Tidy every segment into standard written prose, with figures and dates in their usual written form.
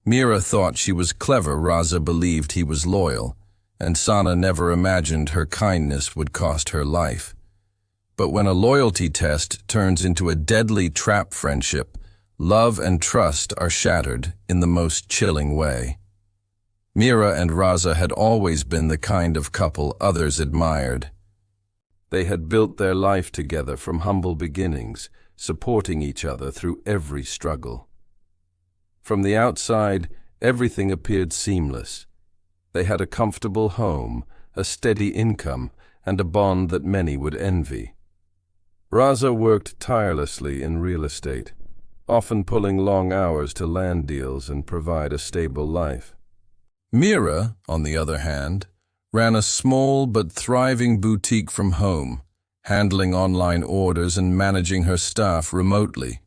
Mira thought she was clever. Raza believed he was loyal, and Sana never imagined her kindness would cost her life. But when a loyalty test turns into a deadly trap friendship, love and trust are shattered in the most chilling way. Mira and Raza had always been the kind of couple others admired. They had built their life together from humble beginnings, supporting each other through every struggle. From the outside, everything appeared seamless. They had a comfortable home, a steady income, and a bond that many would envy. Raza worked tirelessly in real estate, often pulling long hours to land deals and provide a stable life. Mira, on the other hand, ran a small but thriving boutique from home, handling online orders and managing her staff remotely.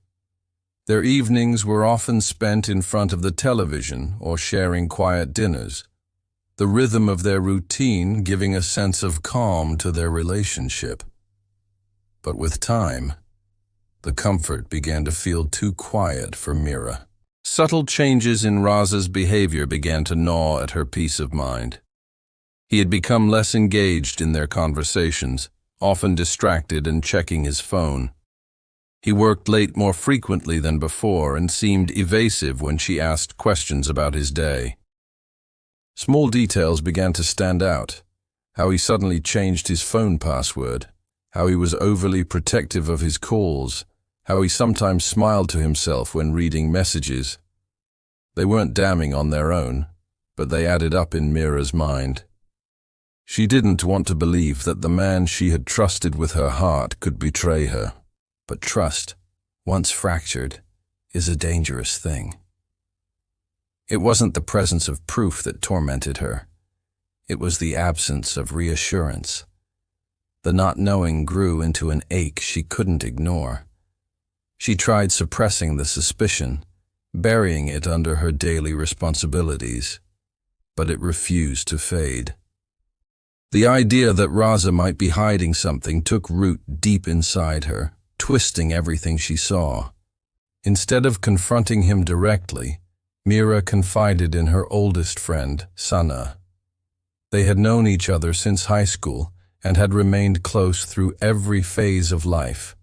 Their evenings were often spent in front of the television or sharing quiet dinners, the rhythm of their routine giving a sense of calm to their relationship. But with time, the comfort began to feel too quiet for Mira. Subtle changes in Raza's behavior began to gnaw at her peace of mind. He had become less engaged in their conversations, often distracted and checking his phone. He worked late more frequently than before and seemed evasive when she asked questions about his day. Small details began to stand out: how he suddenly changed his phone password, how he was overly protective of his calls, how he sometimes smiled to himself when reading messages. They weren't damning on their own, but they added up in Mira's mind. She didn't want to believe that the man she had trusted with her heart could betray her. But trust, once fractured, is a dangerous thing. It wasn't the presence of proof that tormented her. It was the absence of reassurance. The not knowing grew into an ache she couldn't ignore. She tried suppressing the suspicion, burying it under her daily responsibilities, but it refused to fade. The idea that Raza might be hiding something took root deep inside her, twisting everything she saw. Instead of confronting him directly, Mira confided in her oldest friend, Sana. They had known each other since high school and had remained close through every phase of life.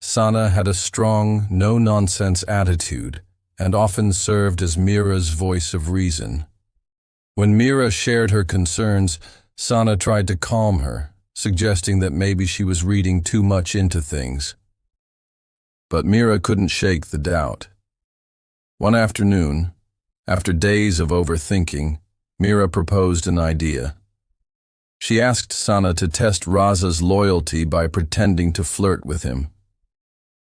Sana had a strong, no-nonsense attitude and often served as Mira's voice of reason. When Mira shared her concerns, Sana tried to calm her, suggesting that maybe she was reading too much into things. But Mira couldn't shake the doubt. One afternoon, after days of overthinking, Mira proposed an idea. She asked Sana to test Raza's loyalty by pretending to flirt with him.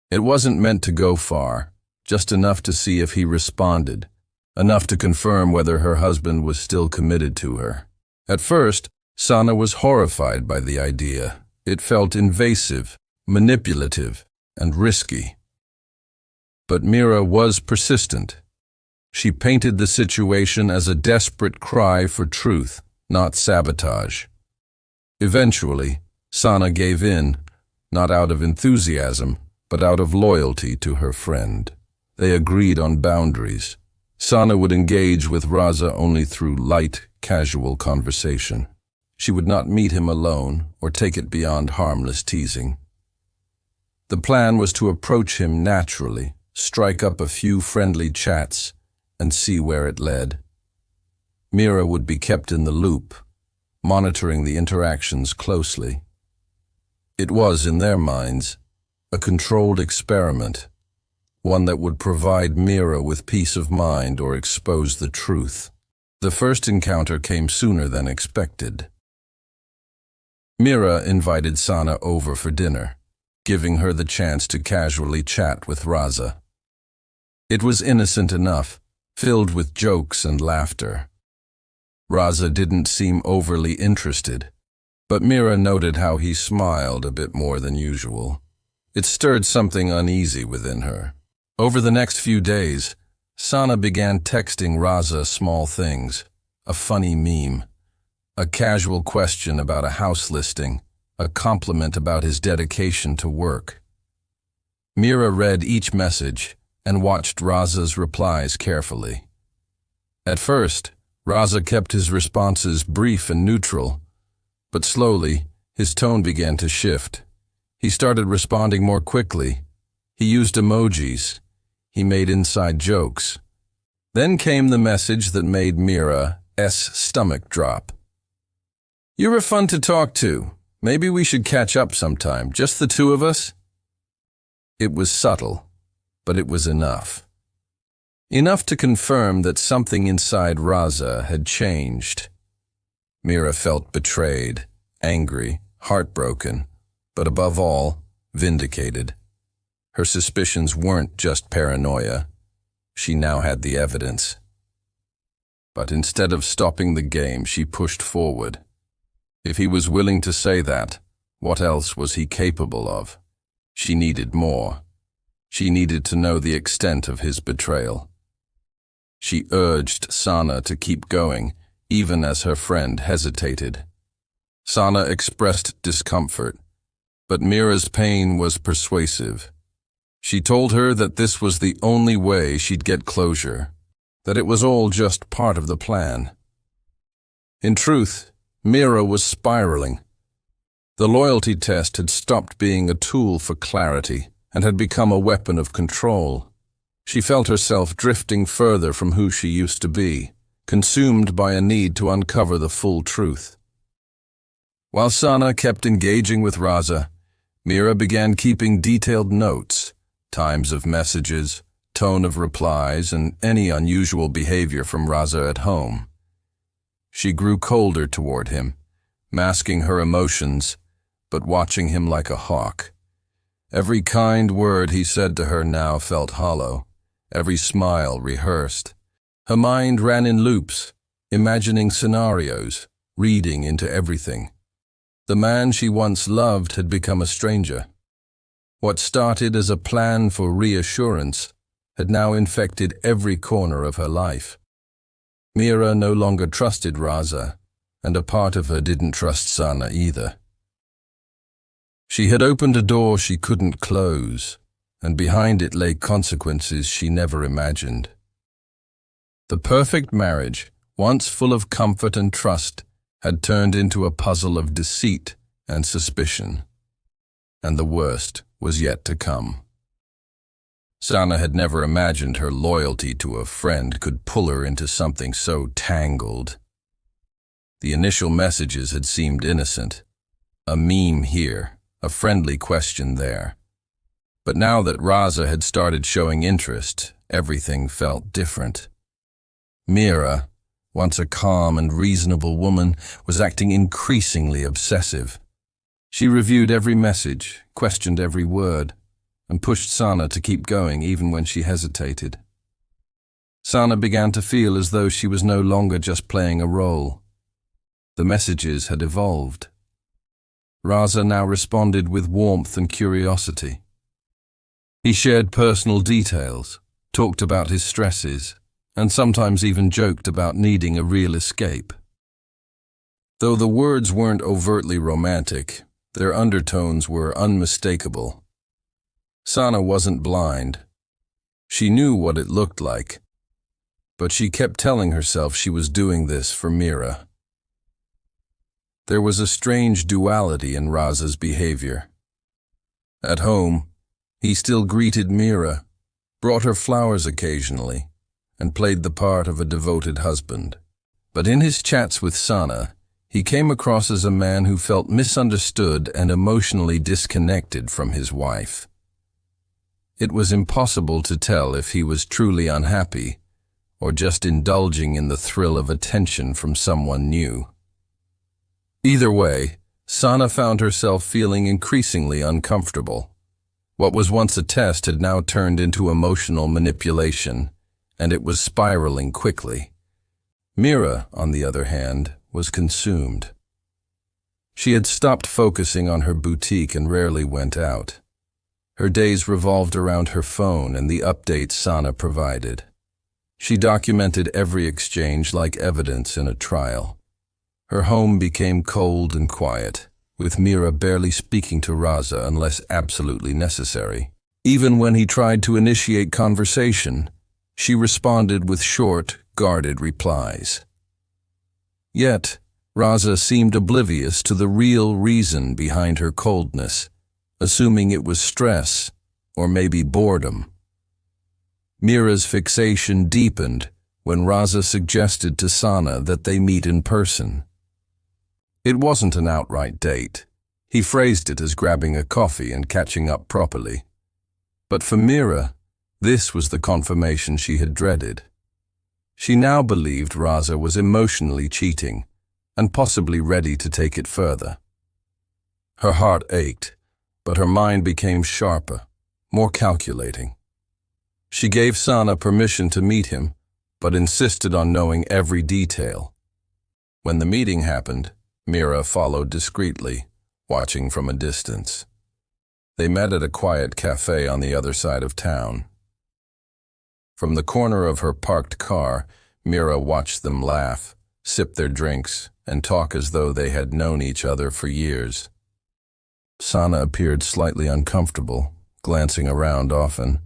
It wasn't meant to go far, just enough to see if he responded, enough to confirm whether her husband was still committed to her. At first, Sana was horrified by the idea. It felt invasive, manipulative, and risky. But Mira was persistent. She painted the situation as a desperate cry for truth, not sabotage. Eventually, Sana gave in, not out of enthusiasm, but out of loyalty to her friend. They agreed on boundaries. Sana would engage with Raza only through light, casual conversation. She would not meet him alone or take it beyond harmless teasing. The plan was to approach him naturally, strike up a few friendly chats, and see where it led. Mira would be kept in the loop, monitoring the interactions closely. It was, in their minds, a controlled experiment, one that would provide Mira with peace of mind or expose the truth. The first encounter came sooner than expected. Mira invited Sana over for dinner, giving her the chance to casually chat with Raza. It was innocent enough, filled with jokes and laughter. Raza didn't seem overly interested, but Mira noted how he smiled a bit more than usual. It stirred something uneasy within her. Over the next few days, Sana began texting Raza small things, a funny meme, a casual question about a house listing, a compliment about his dedication to work. Mira read each message and watched Raza's replies carefully. At first, Raza kept his responses brief and neutral, but slowly, his tone began to shift. He started responding more quickly. He used emojis. He made inside jokes. Then came the message that made Mira's stomach drop. "You were fun to talk to. Maybe we should catch up sometime, just the two of us?" It was subtle, but it was enough. Enough to confirm that something inside Raza had changed. Mira felt betrayed, angry, heartbroken, but above all, vindicated. Her suspicions weren't just paranoia. She now had the evidence. But instead of stopping the game, she pushed forward. If he was willing to say that, what else was he capable of? She needed more. She needed to know the extent of his betrayal. She urged Sana to keep going, even as her friend hesitated. Sana expressed discomfort, but Mira's pain was persuasive. She told her that this was the only way she'd get closure, that it was all just part of the plan. In truth, Mira was spiraling. The loyalty test had stopped being a tool for clarity and had become a weapon of control. She felt herself drifting further from who she used to be, consumed by a need to uncover the full truth. While Sana kept engaging with Raza, Mira began keeping detailed notes, times of messages, tone of replies, and any unusual behavior from Raza at home. She grew colder toward him, masking her emotions, but watching him like a hawk. Every kind word he said to her now felt hollow, every smile rehearsed. Her mind ran in loops, imagining scenarios, reading into everything. The man she once loved had become a stranger. What started as a plan for reassurance had now infected every corner of her life. Mira no longer trusted Raza, and a part of her didn't trust Sana either. She had opened a door she couldn't close, and behind it lay consequences she never imagined. The perfect marriage, once full of comfort and trust, had turned into a puzzle of deceit and suspicion. And the worst was yet to come. Sana had never imagined her loyalty to a friend could pull her into something so tangled. The initial messages had seemed innocent. A meme here, a friendly question there. But now that Raza had started showing interest, everything felt different. Mira, once a calm and reasonable woman, was acting increasingly obsessive. She reviewed every message, questioned every word, and pushed Sana to keep going even when she hesitated. Sana began to feel as though she was no longer just playing a role. The messages had evolved. Raza now responded with warmth and curiosity. He shared personal details, talked about his stresses, and sometimes even joked about needing a real escape. Though the words weren't overtly romantic, their undertones were unmistakable. Sana wasn't blind. She knew what it looked like, but she kept telling herself she was doing this for Mira. There was a strange duality in Raza's behavior. At home, he still greeted Mira, brought her flowers occasionally, and played the part of a devoted husband. But in his chats with Sana, he came across as a man who felt misunderstood and emotionally disconnected from his wife. It was impossible to tell if he was truly unhappy or just indulging in the thrill of attention from someone new. Either way, Sana found herself feeling increasingly uncomfortable. What was once a test had now turned into emotional manipulation, and it was spiraling quickly. Mira, on the other hand, was consumed. She had stopped focusing on her boutique and rarely went out. Her days revolved around her phone and the updates Sana provided. She documented every exchange like evidence in a trial. Her home became cold and quiet, with Mira barely speaking to Raza unless absolutely necessary. Even when he tried to initiate conversation, she responded with short, guarded replies. Yet, Raza seemed oblivious to the real reason behind her coldness, assuming it was stress or maybe boredom. Mira's fixation deepened when Raza suggested to Sana that they meet in person. It wasn't an outright date. He phrased it as grabbing a coffee and catching up properly. But for Mira, this was the confirmation she had dreaded. She now believed Raza was emotionally cheating and possibly ready to take it further. Her heart ached, but her mind became sharper, more calculating. She gave Sana permission to meet him, but insisted on knowing every detail. When the meeting happened, Mira followed discreetly, watching from a distance. They met at a quiet cafe on the other side of town. From the corner of her parked car, Mira watched them laugh, sip their drinks, and talk as though they had known each other for years. Sana appeared slightly uncomfortable, glancing around often,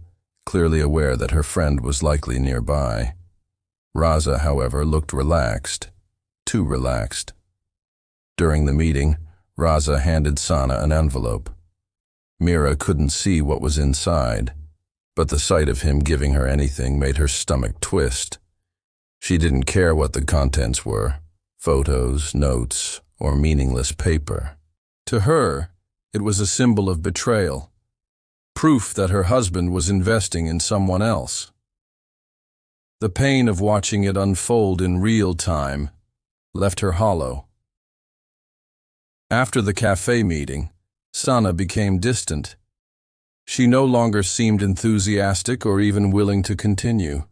clearly aware that her friend was likely nearby. Raza, however, looked relaxed, too relaxed. During the meeting, Raza handed Sana an envelope. Mira couldn't see what was inside, but the sight of him giving her anything made her stomach twist. She didn't care what the contents were, photos, notes, or meaningless paper. To her, it was a symbol of betrayal, proof that her husband was investing in someone else. The pain of watching it unfold in real time left her hollow. After the cafe meeting, Sana became distant. She no longer seemed enthusiastic or even willing to continue.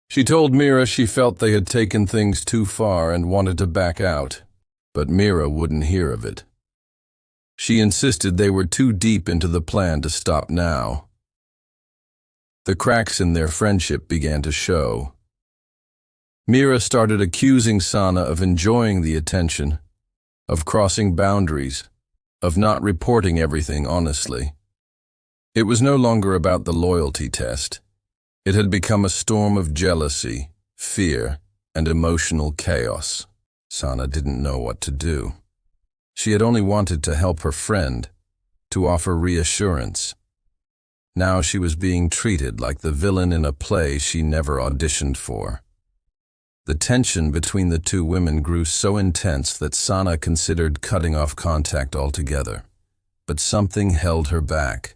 She told Mira she felt they had taken things too far and wanted to back out, but Mira wouldn't hear of it. She insisted they were too deep into the plan to stop now. The cracks in their friendship began to show. Mira started accusing Sana of enjoying the attention, of crossing boundaries, of not reporting everything honestly. It was no longer about the loyalty test. It had become a storm of jealousy, fear, and emotional chaos. Sana didn't know what to do. She had only wanted to help her friend, to offer reassurance. Now she was being treated like the villain in a play she never auditioned for. The tension between the two women grew so intense that Sana considered cutting off contact altogether. But something held her back,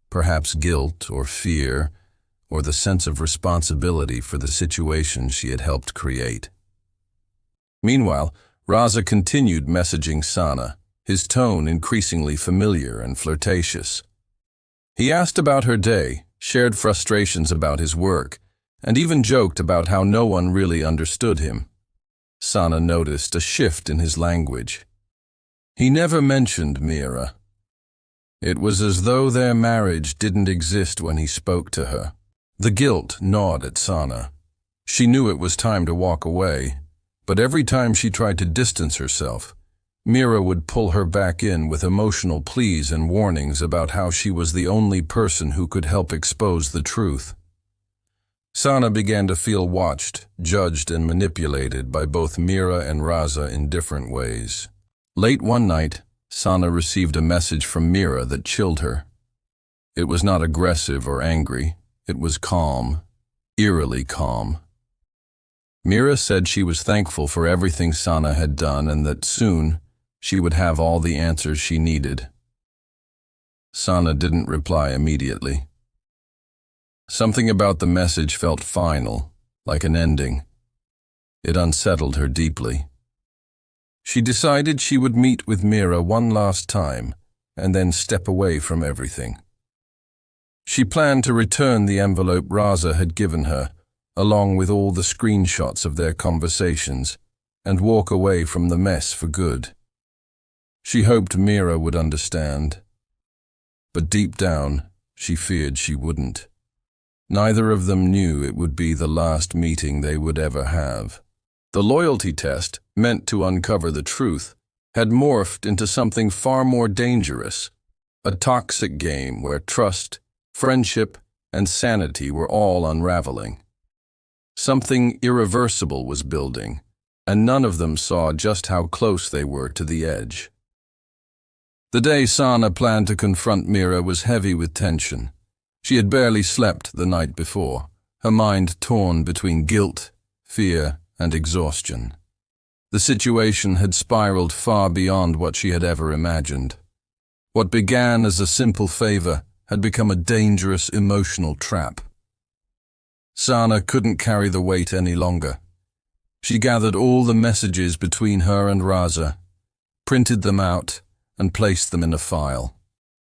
perhaps guilt or fear, or the sense of responsibility for the situation she had helped create. Meanwhile, Raza continued messaging Sana, his tone increasingly familiar and flirtatious. He asked about her day, shared frustrations about his work, and even joked about how no one really understood him. Sana noticed a shift in his language. He never mentioned Mira. It was as though their marriage didn't exist when he spoke to her. The guilt gnawed at Sana. She knew it was time to walk away, but every time she tried to distance herself, Mira would pull her back in with emotional pleas and warnings about how she was the only person who could help expose the truth. Sana began to feel watched, judged, and manipulated by both Mira and Raza in different ways. Late one night, Sana received a message from Mira that chilled her. It was not aggressive or angry. It was calm, eerily calm. Mira said she was thankful for everything Sana had done and that soon she would have all the answers she needed. Sana didn't reply immediately. Something about the message felt final, like an ending. It unsettled her deeply. She decided she would meet with Mira one last time and then step away from everything. She planned to return the envelope Raza had given her, along with all the screenshots of their conversations, and walk away from the mess for good. She hoped Mira would understand, but deep down, she feared she wouldn't. Neither of them knew it would be the last meeting they would ever have. The loyalty test, meant to uncover the truth, had morphed into something far more dangerous, a toxic game where trust, friendship, and sanity were all unraveling. Something irreversible was building, and none of them saw just how close they were to the edge. The day Sana planned to confront Mira was heavy with tension. She had barely slept the night before, her mind torn between guilt, fear, and exhaustion. The situation had spiraled far beyond what she had ever imagined. What began as a simple favor had become a dangerous emotional trap. Sana couldn't carry the weight any longer. She gathered all the messages between her and Raza, printed them out, and placed them in a file.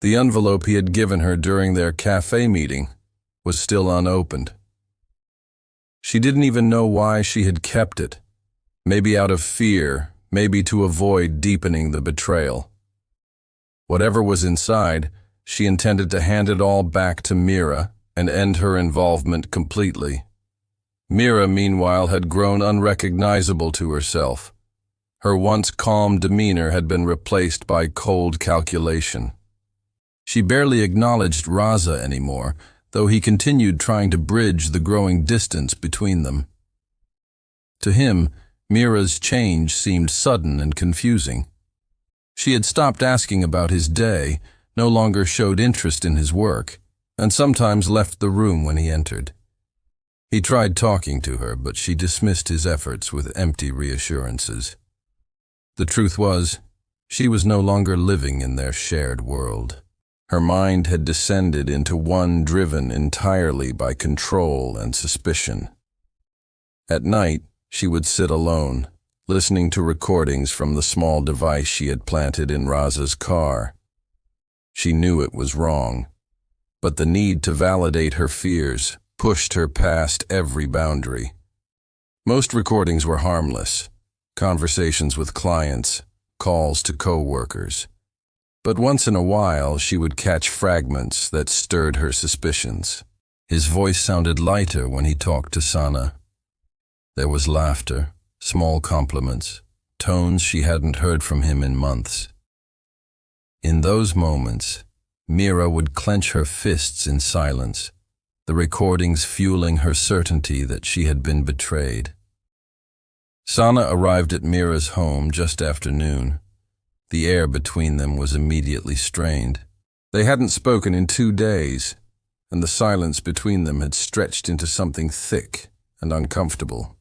The envelope he had given her during their cafe meeting was still unopened. She didn't even know why she had kept it. Maybe out of fear, maybe to avoid deepening the betrayal. Whatever was inside, she intended to hand it all back to Mira and end her involvement completely. Mira, meanwhile, had grown unrecognizable to herself. Her once calm demeanor had been replaced by cold calculation. She barely acknowledged Raza anymore, though he continued trying to bridge the growing distance between them. To him, Mira's change seemed sudden and confusing. She had stopped asking about his day, no longer showed interest in his work, and sometimes left the room when he entered. He tried talking to her, but she dismissed his efforts with empty reassurances. The truth was, she was no longer living in their shared world. Her mind had descended into one driven entirely by control and suspicion. At night, she would sit alone, listening to recordings from the small device she had planted in Raza's car. She knew it was wrong, but the need to validate her fears pushed her past every boundary. Most recordings were harmless, conversations with clients, calls to co-workers. But once in a while, she would catch fragments that stirred her suspicions. His voice sounded lighter when he talked to Sana. There was laughter, small compliments, tones she hadn't heard from him in months. In those moments, Mira would clench her fists in silence, the recordings fueling her certainty that she had been betrayed. Sana arrived at Mira's home just after noon. The air between them was immediately strained. They hadn't spoken in 2 days, and the silence between them had stretched into something thick and uncomfortable.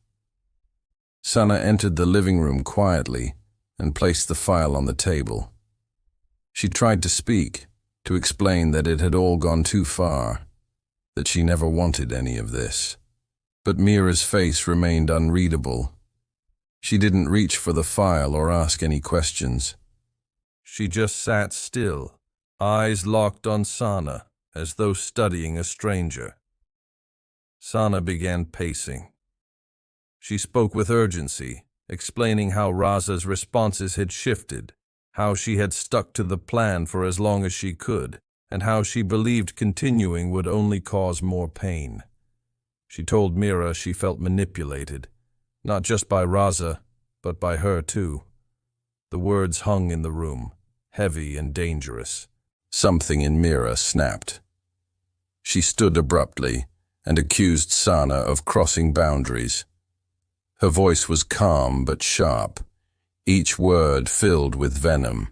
Sana entered the living room quietly and placed the file on the table. She tried to speak, to explain that it had all gone too far, that she never wanted any of this. But Mira's face remained unreadable. She didn't reach for the file or ask any questions. She just sat still, eyes locked on Sana, as though studying a stranger. Sana began pacing. She spoke with urgency, explaining how Raza's responses had shifted, how she had stuck to the plan for as long as she could, and how she believed continuing would only cause more pain. She told Mira she felt manipulated, not just by Raza, but by her too. The words hung in the room, heavy and dangerous. Something in Mira snapped. She stood abruptly and accused Sana of crossing boundaries. Her voice was calm but sharp, each word filled with venom.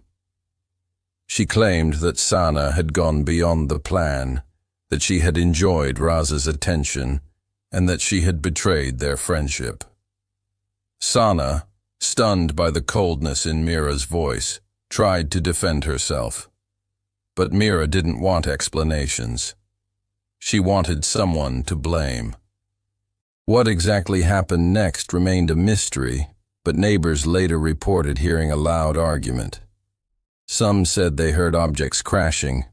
She claimed that Sana had gone beyond the plan, that she had enjoyed Raza's attention, and that she had betrayed their friendship. Sana, stunned by the coldness in Mira's voice, tried to defend herself. But Mira didn't want explanations. She wanted someone to blame. What exactly happened next remained a mystery, but neighbors later reported hearing a loud argument. Some said they heard objects crashing.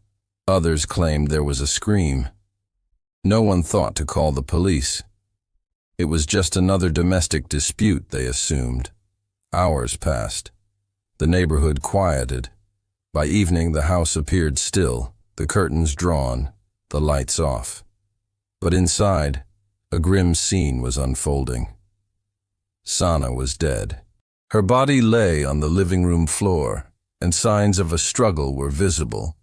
Others claimed there was a scream. No one thought to call the police. It was just another domestic dispute, they assumed. Hours passed. The neighborhood quieted. By evening, the house appeared still, the curtains drawn, the lights off. But inside, a grim scene was unfolding. Sana was dead. Her body lay on the living room floor, and signs of a struggle were visible.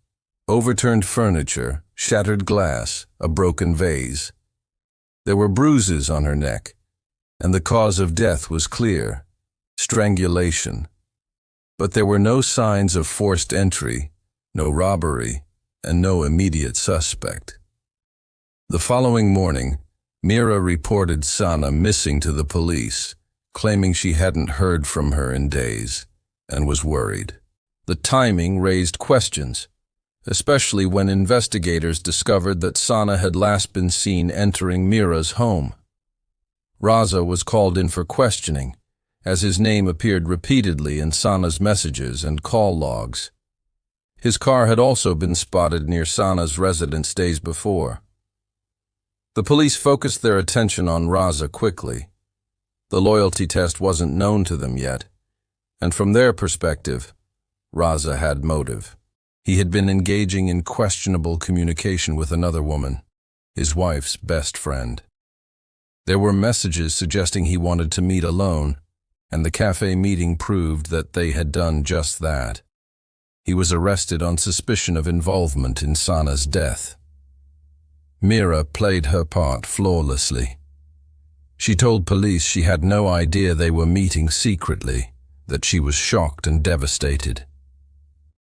Overturned furniture, shattered glass, a broken vase. There were bruises on her neck, and the cause of death was clear: strangulation. But there were no signs of forced entry, no robbery, and no immediate suspect. The following morning, Mira reported Sana missing to the police, claiming she hadn't heard from her in days, and was worried. The timing raised questions, especially when investigators discovered that Sana had last been seen entering Mira's home. Raza was called in for questioning, as his name appeared repeatedly in Sana's messages and call logs. His car had also been spotted near Sana's residence days before. The police focused their attention on Raza quickly. The loyalty test wasn't known to them yet, and from their perspective, Raza had motive. He had been engaging in questionable communication with another woman, his wife's best friend. There were messages suggesting he wanted to meet alone, and the cafe meeting proved that they had done just that. He was arrested on suspicion of involvement in Sana's death. Mira played her part flawlessly. She told police she had no idea they were meeting secretly, that she was shocked and devastated.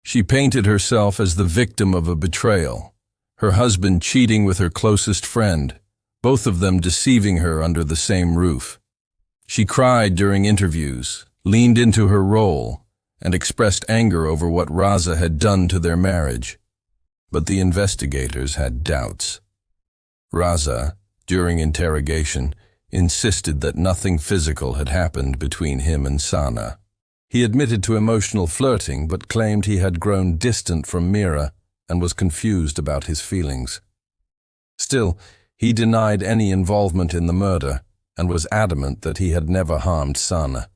She painted herself as the victim of a betrayal, her husband cheating with her closest friend, both of them deceiving her under the same roof. She cried during interviews, leaned into her role, and expressed anger over what Raza had done to their marriage. But the investigators had doubts. Raza, during interrogation, insisted that nothing physical had happened between him and Sana. He admitted to emotional flirting but claimed he had grown distant from Mira and was confused about his feelings. Still, he denied any involvement in the murder and was adamant that he had never harmed Sana.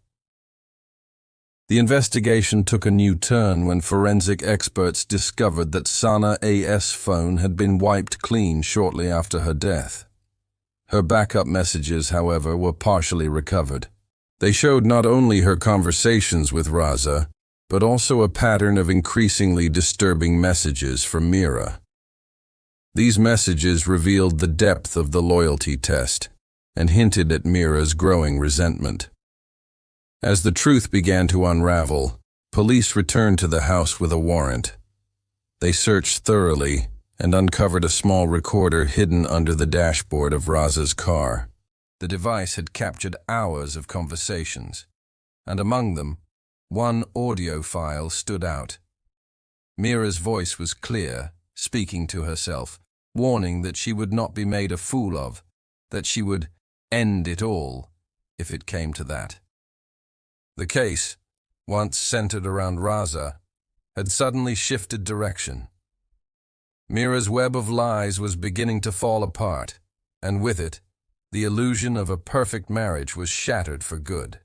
The investigation took a new turn when forensic experts discovered that Sana A.'s phone had been wiped clean shortly after her death. Her backup messages, however, were partially recovered. They showed not only her conversations with Raza, but also a pattern of increasingly disturbing messages from Mira. These messages revealed the depth of the loyalty test and hinted at Mira's growing resentment. As the truth began to unravel, police returned to the house with a warrant. They searched thoroughly and uncovered a small recorder hidden under the dashboard of Raza's car. The device had captured hours of conversations, and among them, one audio file stood out. Mira's voice was clear, speaking to herself, warning that she would not be made a fool of, that she would end it all, if it came to that. The case, once centered around Raza, had suddenly shifted direction. Mira's web of lies was beginning to fall apart, and with it, the illusion of a perfect marriage was shattered for good.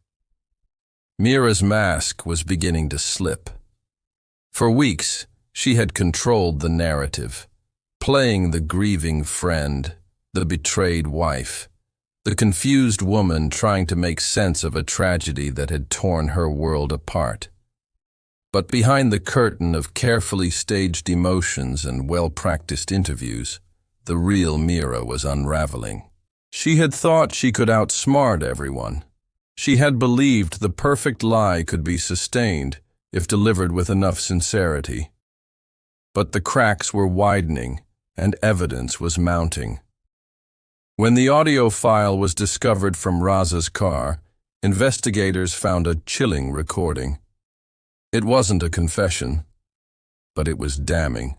Mira's mask was beginning to slip. For weeks, she had controlled the narrative, playing the grieving friend, the betrayed wife, the confused woman trying to make sense of a tragedy that had torn her world apart. But behind the curtain of carefully staged emotions and well-practiced interviews, the real Mira was unraveling. She had thought she could outsmart everyone. She had believed the perfect lie could be sustained if delivered with enough sincerity. But the cracks were widening and evidence was mounting. When the audio file was discovered from Raza's car, investigators found a chilling recording. It wasn't a confession, but it was damning.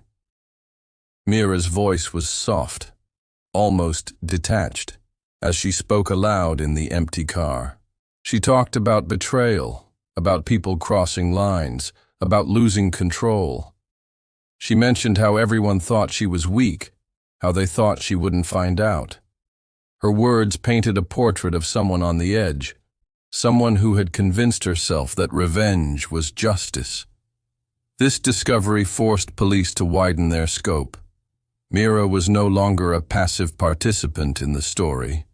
Mira's voice was soft, almost detached, as she spoke aloud in the empty car. She talked about betrayal, about people crossing lines, about losing control. She mentioned how everyone thought she was weak, how they thought she wouldn't find out. Her words painted a portrait of someone on the edge, someone who had convinced herself that revenge was justice. This discovery forced police to widen their scope. Mira was no longer a passive participant in the story.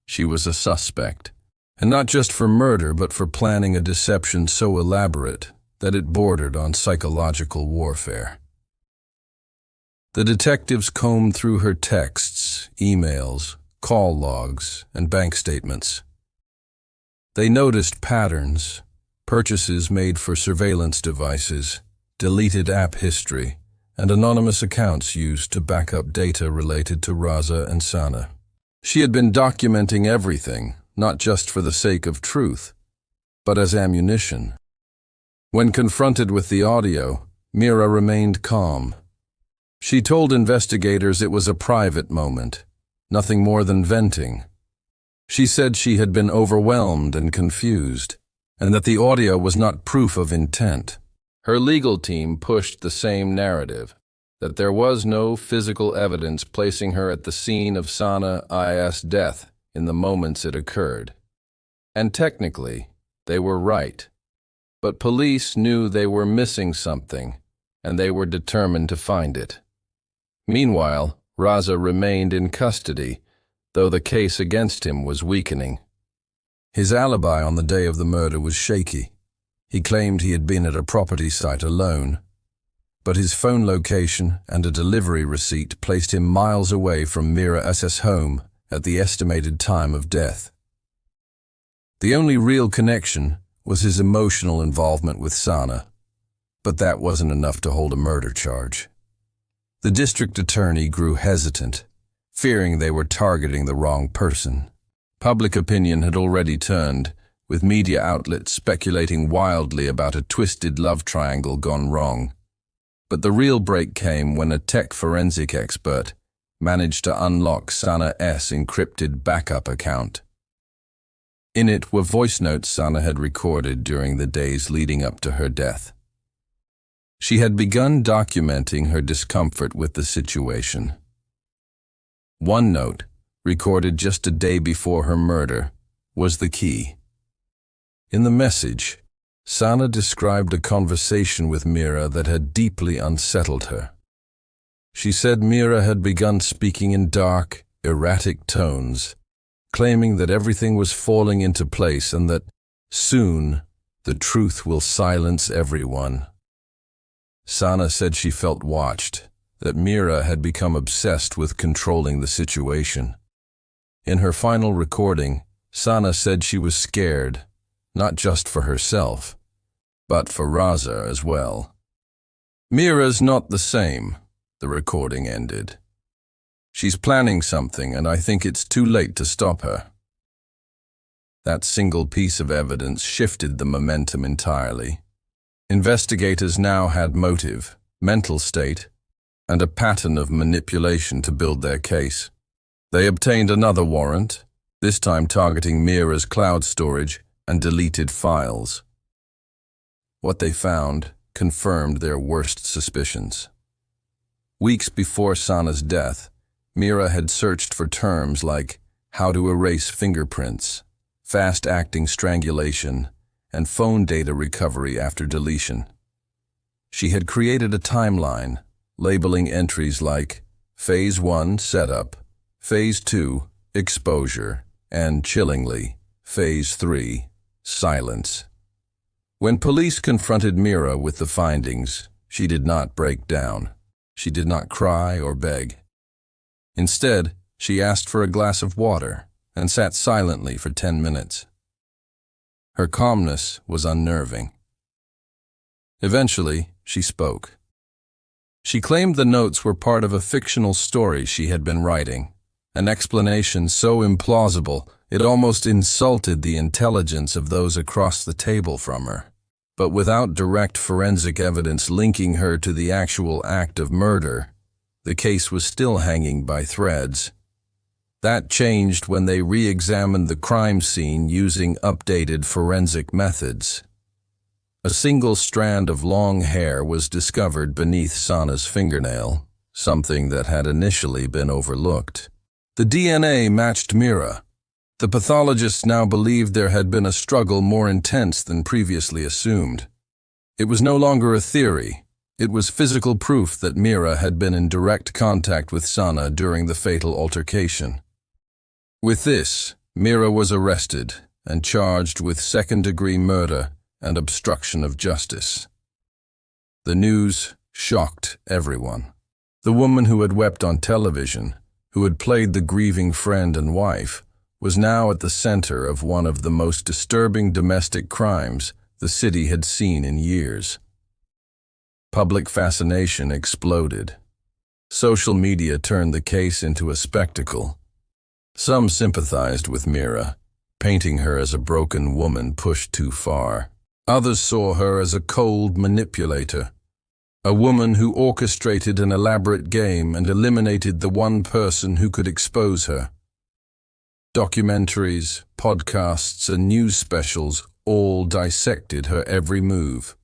She was a suspect, and not just for murder, but for planning a deception so elaborate that it bordered on psychological warfare. The detectives combed through her texts, emails, call logs, and bank statements. They noticed patterns, purchases made for surveillance devices, deleted app history, and anonymous accounts used to back up data related to Raza and Sana. She had been documenting everything, not just for the sake of truth, but as ammunition. When confronted with the audio, Mira remained calm. She told investigators it was a private moment, nothing more than venting. She said she had been overwhelmed and confused, and that the audio was not proof of intent. Her legal team pushed the same narrative, that there was no physical evidence placing her at the scene of Sana's death in the moments it occurred. And technically, they were right. But police knew they were missing something, and they were determined to find it. Meanwhile, Raza remained in custody, though the case against him was weakening. His alibi on the day of the murder was shaky. He claimed he had been at a property site alone, but his phone location and a delivery receipt placed him miles away from Mira's home at the estimated time of death. The only real connection was his emotional involvement with Sana, but that wasn't enough to hold a murder charge. The district attorney grew hesitant, fearing they were targeting the wrong person. Public opinion had already turned, with media outlets speculating wildly about a twisted love triangle gone wrong. But the real break came when a tech forensic expert managed to unlock Sana's encrypted backup account. In it were voice notes Sana had recorded during the days leading up to her death. She had begun documenting her discomfort with the situation. One note, recorded just a day before her murder, was the key. In the message, Sana described a conversation with Mira that had deeply unsettled her. She said Mira had begun speaking in dark, erratic tones, claiming that everything was falling into place and that, soon, the truth will silence everyone. Sana said she felt watched, that Mira had become obsessed with controlling the situation. In her final recording, Sana said she was scared, not just for herself, but for Raza as well. Mira's not the same, the recording ended. She's planning something, and I think it's too late to stop her. That single piece of evidence shifted the momentum entirely. Investigators now had motive, mental state, and a pattern of manipulation to build their case. They obtained another warrant, this time targeting Mira's cloud storage and deleted files. What they found confirmed their worst suspicions. Weeks before Sana's death, Mira had searched for terms like how to erase fingerprints, fast-acting strangulation, and phone data recovery after deletion. She had created a timeline, labeling entries like Phase 1, Setup, Phase 2, Exposure, and, chillingly, Phase 3, Silence. When police confronted Mira with the findings, she did not break down. She did not cry or beg. Instead, she asked for a glass of water and sat silently for 10 minutes. Her calmness was unnerving. Eventually, she spoke. She claimed the notes were part of a fictional story she had been writing, an explanation so implausible it almost insulted the intelligence of those across the table from her. But without direct forensic evidence linking her to the actual act of murder, the case was still hanging by threads. That changed when they re-examined the crime scene using updated forensic methods. A single strand of long hair was discovered beneath Sana's fingernail, something that had initially been overlooked. The DNA matched Mira. The pathologists now believed there had been a struggle more intense than previously assumed. It was no longer a theory. It was physical proof that Mira had been in direct contact with Sana during the fatal altercation. With this, Mira was arrested and charged with second-degree murder and obstruction of justice. The news shocked everyone. The woman who had wept on television, who had played the grieving friend and wife, was now at the center of one of the most disturbing domestic crimes the city had seen in years. Public fascination exploded. Social media turned the case into a spectacle. Some sympathized with Mira, painting her as a broken woman pushed too far. Others saw her as a cold manipulator, a woman who orchestrated an elaborate game and eliminated the one person who could expose her. Documentaries, podcasts, and news specials all dissected her every move.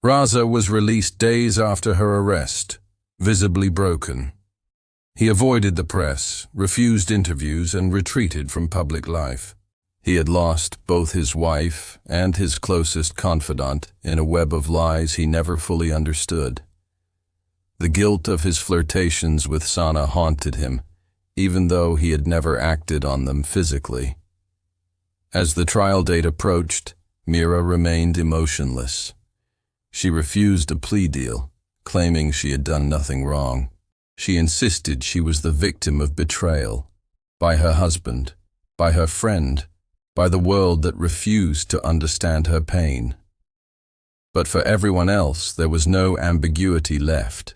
Raza was released days after her arrest, visibly broken. He avoided the press, refused interviews, and retreated from public life. He had lost both his wife and his closest confidant in a web of lies he never fully understood. The guilt of his flirtations with Sana haunted him, even though he had never acted on them physically. As the trial date approached, Mira remained emotionless. She refused a plea deal, claiming she had done nothing wrong. She insisted she was the victim of betrayal, by her husband, by her friend, by the world that refused to understand her pain. But for everyone else, there was no ambiguity left.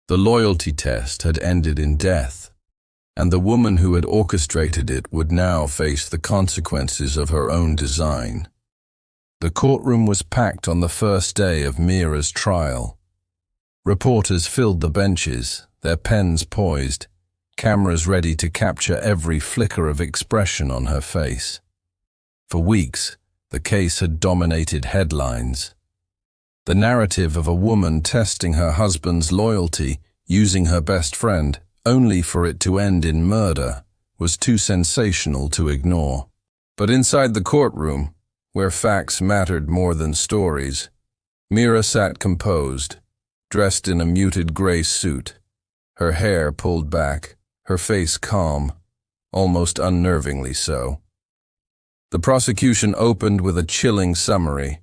The loyalty test had ended in death, and the woman who had orchestrated it would now face the consequences of her own design. The courtroom was packed on the first day of Mira's trial. Reporters filled the benches, their pens poised, cameras ready to capture every flicker of expression on her face. For weeks, the case had dominated headlines. The narrative of a woman testing her husband's loyalty, using her best friend, only for it to end in murder, was too sensational to ignore. But inside the courtroom, where facts mattered more than stories, Mira sat composed, dressed in a muted gray suit, her hair pulled back, her face calm, almost unnervingly so. The prosecution opened with a chilling summary.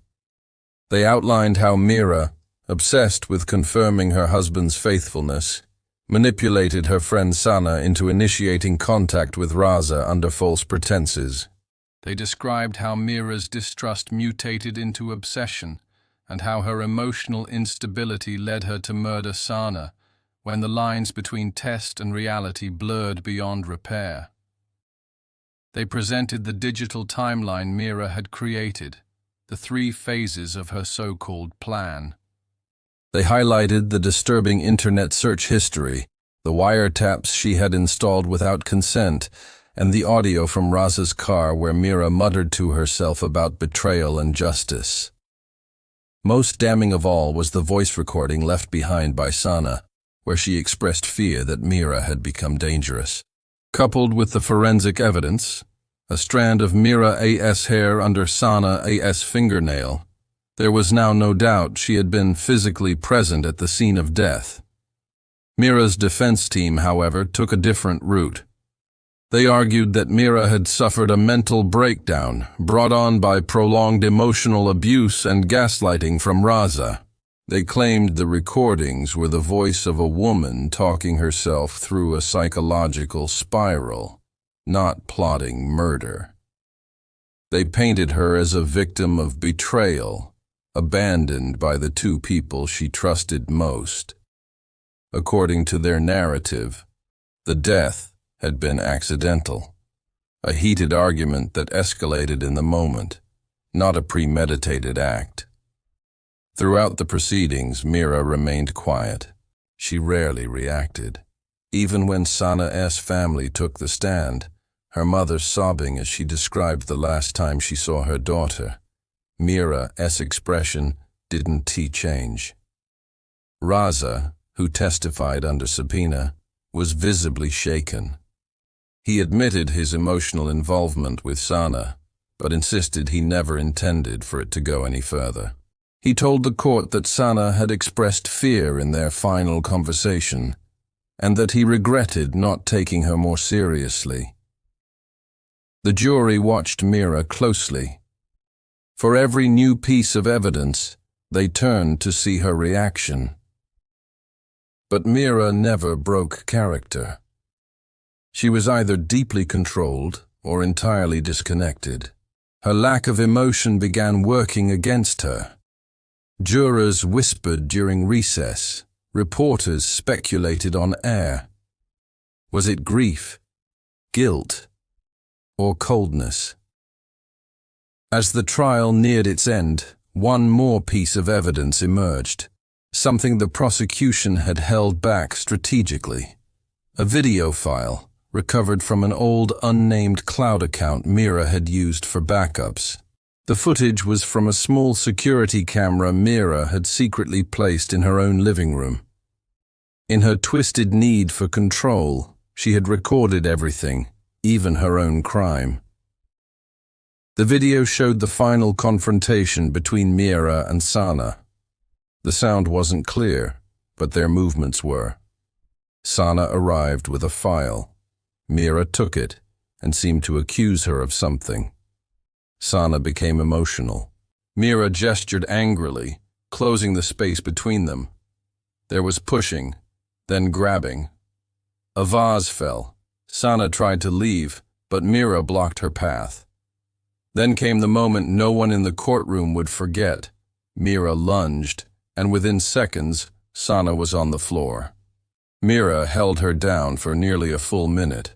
They outlined how Mira, obsessed with confirming her husband's faithfulness, manipulated her friend Sana into initiating contact with Raza under false pretenses. They described how Mira's distrust mutated into obsession, and how her emotional instability led her to murder Sana, when the lines between test and reality blurred beyond repair. They presented the digital timeline Mira had created, the 3 phases of her so-called plan. They highlighted the disturbing internet search history, the wiretaps she had installed without consent, and the audio from Raza's car where Mira muttered to herself about betrayal and justice. Most damning of all was the voice recording left behind by Sana, where she expressed fear that Mira had become dangerous. Coupled with the forensic evidence, a strand of Mira A.S. hair under Sana A.S. fingernail, there was now no doubt she had been physically present at the scene of death. Mira's defense team, however, took a different route. They argued that Mira had suffered a mental breakdown brought on by prolonged emotional abuse and gaslighting from Raza. They claimed the recordings were the voice of a woman talking herself through a psychological spiral, not plotting murder. They painted her as a victim of betrayal, abandoned by the 2 people she trusted most. According to their narrative, the death had been accidental, a heated argument that escalated in the moment, not a premeditated act. Throughout the proceedings, Mira remained quiet. She rarely reacted. Even when Sana's family took the stand, her mother sobbing as she described the last time she saw her daughter, Mira's expression didn't change. Raza, who testified under subpoena, was visibly shaken. He admitted his emotional involvement with Sana, but insisted he never intended for it to go any further. He told the court that Sana had expressed fear in their final conversation, and that he regretted not taking her more seriously. The jury watched Mira closely. For every new piece of evidence, they turned to see her reaction. But Mira never broke character. She was either deeply controlled or entirely disconnected. Her lack of emotion began working against her. Jurors whispered during recess. Reporters speculated on air. Was it grief, guilt, or coldness? As the trial neared its end, one more piece of evidence emerged, something the prosecution had held back strategically. A video file recovered from an old unnamed cloud account Mira had used for backups. The footage was from a small security camera Mira had secretly placed in her own living room. In her twisted need for control, she had recorded everything, even her own crime. The video showed the final confrontation between Mira and Sana. The sound wasn't clear, but their movements were. Sana arrived with a file. Mira took it and seemed to accuse her of something. Sana became emotional. Mira gestured angrily, closing the space between them. There was pushing, then grabbing. A vase fell. Sana tried to leave, but Mira blocked her path. Then came the moment no one in the courtroom would forget. Mira lunged, and within seconds, Sana was on the floor. Mira held her down for nearly a full minute.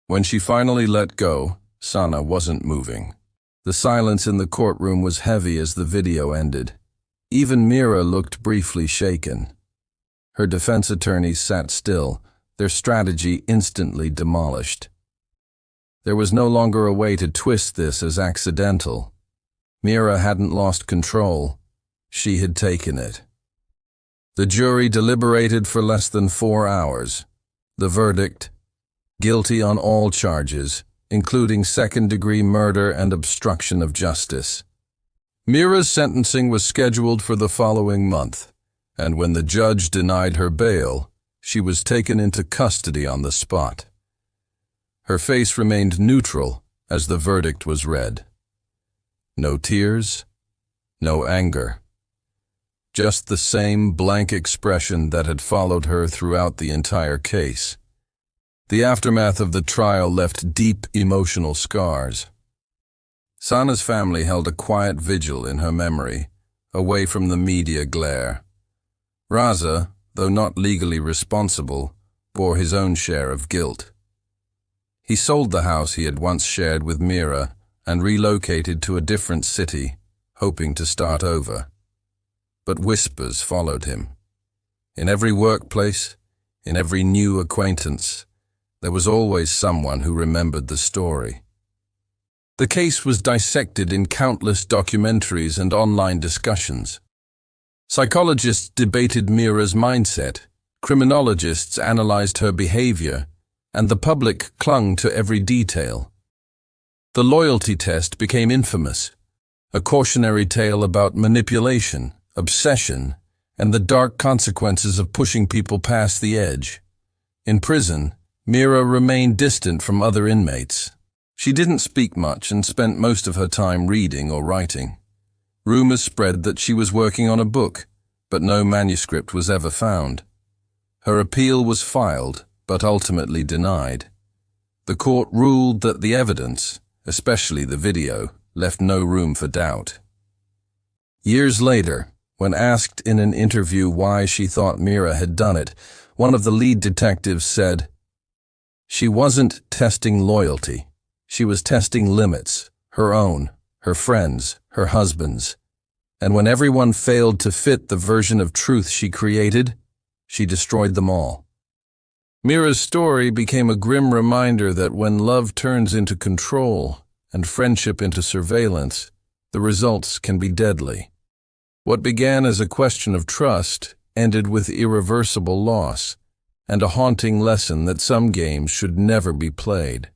When she finally let go, Sana wasn't moving. The silence in the courtroom was heavy as the video ended. Even Mira looked briefly shaken. Her defense attorneys sat still, their strategy instantly demolished. There was no longer a way to twist this as accidental. Mira hadn't lost control. She had taken it. The jury deliberated for less than 4 hours. The verdict: guilty on all charges, including second-degree murder and obstruction of justice. Mira's sentencing was scheduled for the following month, and when the judge denied her bail, she was taken into custody on the spot. Her face remained neutral as the verdict was read. No tears, no anger. Just the same blank expression that had followed her throughout the entire case. The aftermath of the trial left deep emotional scars. Sana's family held a quiet vigil in her memory, away from the media glare. Raza, though not legally responsible, bore his own share of guilt. He sold the house he had once shared with Mira and relocated to a different city, hoping to start over. But whispers followed him. In every workplace, in every new acquaintance, there was always someone who remembered the story. The case was dissected in countless documentaries and online discussions. Psychologists debated Mira's mindset, criminologists analyzed her behavior, and the public clung to every detail. The loyalty test became infamous, a cautionary tale about manipulation, obsession, and the dark consequences of pushing people past the edge. In prison, Mira remained distant from other inmates. She didn't speak much and spent most of her time reading or writing. Rumors spread that she was working on a book, but no manuscript was ever found. Her appeal was filed, but ultimately denied. The court ruled that the evidence, especially the video, left no room for doubt. Years later, when asked in an interview why she thought Mira had done it, one of the lead detectives said, "She wasn't testing loyalty. She was testing limits, her own, her friends, her husband's. And when everyone failed to fit the version of truth she created, she destroyed them all." Mira's story became a grim reminder that when love turns into control and friendship into surveillance, the results can be deadly. What began as a question of trust ended with irreversible loss, and a haunting lesson that some games should never be played.